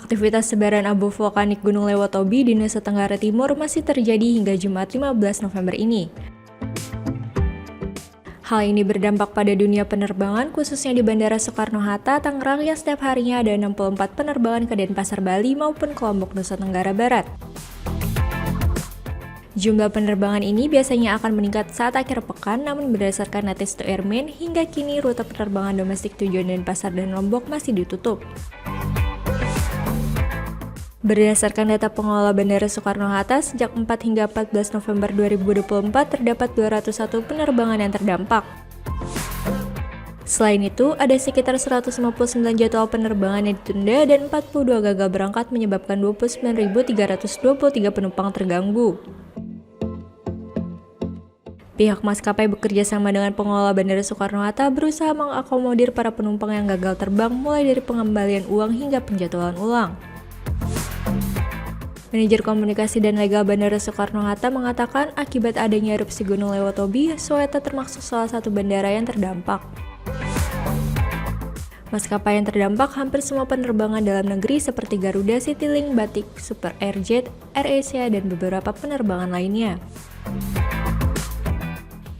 Aktivitas sebaran abu vulkanik Gunung Lewatobi di Nusa Tenggara Timur masih terjadi hingga Jumat 15 November ini. Hal ini berdampak pada dunia penerbangan, khususnya di Bandara Soekarno-Hatta, Tangerang yang setiap harinya ada 64 penerbangan ke Denpasar, Bali maupun ke Lombok, Nusa Tenggara Barat. Jumlah penerbangan ini biasanya akan meningkat saat akhir pekan, namun berdasarkan Notice to Airmen, hingga kini rute penerbangan domestik tujuan Denpasar dan Lombok masih ditutup. Berdasarkan data pengelola Bandara Soekarno-Hatta, sejak 4 hingga 14 November 2024 terdapat 201 penerbangan yang terdampak. Selain itu, ada sekitar 159 jadwal penerbangan yang ditunda dan 42 gagal berangkat menyebabkan 29.323 penumpang terganggu. Pihak maskapai bekerja sama dengan pengelola Bandara Soekarno-Hatta berusaha mengakomodir para penumpang yang gagal terbang mulai dari pengembalian uang hingga penjadwalan ulang. Manajer Komunikasi dan Legal Bandara Soekarno-Hatta mengatakan akibat adanya erupsi Gunung Lewatobi, Soweto termasuk salah satu bandara yang terdampak. Maskapai yang terdampak hampir semua penerbangan dalam negeri seperti Garuda, Citylink, Batik, Super Airjet, AirAsia, dan beberapa penerbangan lainnya.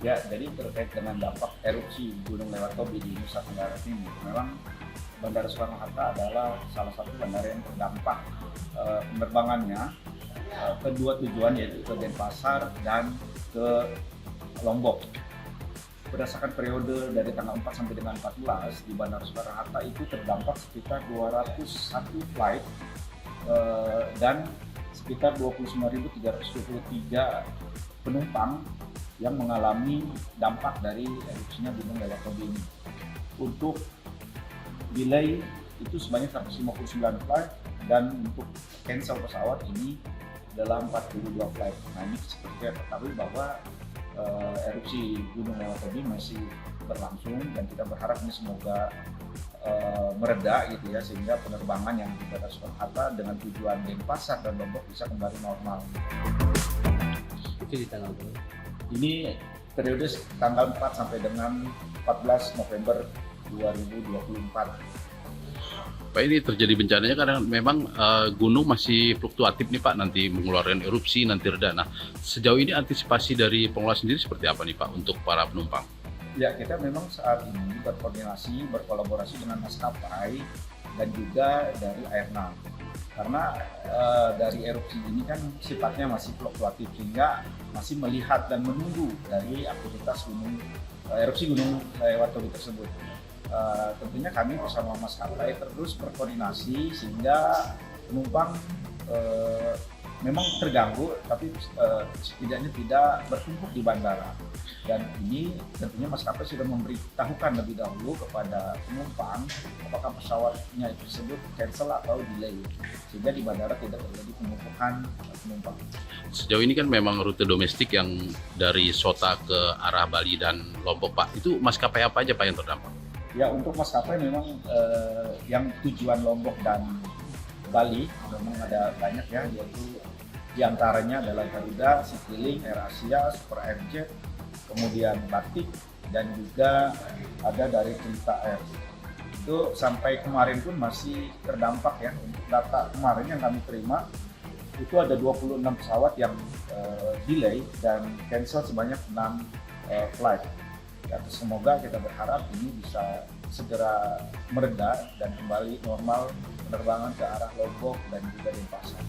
Ya, jadi terkait dengan dampak erupsi Gunung Lewatobi di Nusa Tenggara Timur, memang Bandara Soekarno-Hatta adalah salah satu bandara yang terdampak penerbangannya kedua tujuan, yaitu ke Denpasar dan ke Lombok. Berdasarkan periode dari tanggal 4 sampai dengan 14 di Bandara Soekarno-Hatta itu terdampak sekitar 201 flight dan sekitar 29.323 penumpang yang mengalami dampak dari erupsinya Gunung Lewatobi ini. Untuk delay itu sebanyak 159 flight dan untuk cancel pesawat ini adalah 42 flight. Nah, ini seperti kita ketahui bahwa erupsi Gunung Lewatobi masih berlangsung dan kita berharap ini semoga mereda gitu ya, sehingga penerbangan yang di Bandara Soekarno-Hatta dengan tujuan Denpasar dan Lombok bisa kembali normal. Itu di tanggal berapa? Ini periode tanggal 4 sampai dengan 14 November 2024. Pak, ini terjadi bencananya karena memang gunung masih fluktuatif nih Pak, nanti mengeluarkan erupsi, nanti reda. Nah, sejauh ini antisipasi dari pengelola sendiri seperti apa nih Pak untuk para penumpang? Ya, kita memang saat ini berkoordinasi, berkolaborasi dengan maskapai dan juga dari Airnav. Karena dari erupsi ini kan sifatnya masih fluktuatif, sehingga masih melihat dan menunggu dari aktivitas erupsi Gunung Lewatobi tersebut. Tentunya kami bersama maskapai terus berkoordinasi sehingga penumpang memang terganggu, tapi setidaknya tidak bertumpuk di bandara. Dan ini tentunya maskapai sudah memberitahukan lebih dahulu kepada penumpang apakah pesawatnya tersebut cancel atau delay, sehingga di bandara tidak terjadi penumpukan penumpang. Sejauh ini kan memang rute domestik yang dari Sota ke arah Bali dan Lombok Pak, itu maskapai apa aja Pak yang terdampak? Ya, untuk maskapai memang yang tujuan Lombok dan Bali memang ada banyak ya, yaitu diantaranya adalah Garuda, Citylink, AirAsia, Super Airjet, kemudian Batik, dan juga ada dari Cerita Air. Itu sampai kemarin pun masih terdampak ya. Untuk data kemarin yang kami terima itu ada 26 pesawat yang delay dan cancel sebanyak 6 flight. Ya, semoga kita berharap ini bisa segera mereda dan kembali normal penerbangan ke arah Lombok dan juga Denpasar.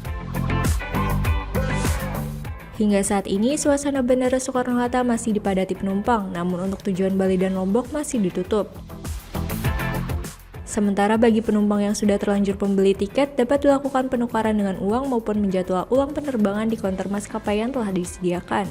Hingga saat ini, suasana Bandara Soekarno-Hatta masih dipadati penumpang, namun untuk tujuan Bali dan Lombok masih ditutup. Sementara bagi penumpang yang sudah terlanjur membeli tiket, dapat dilakukan penukaran dengan uang maupun menjadwal ulang penerbangan di konter maskapai yang telah disediakan.